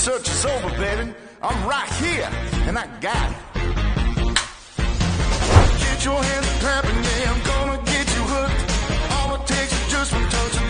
search is over, baby. I'm right here, and I got it. Get your hands clapping, yeah, I'm gonna get you hooked. All it takes is just one touch.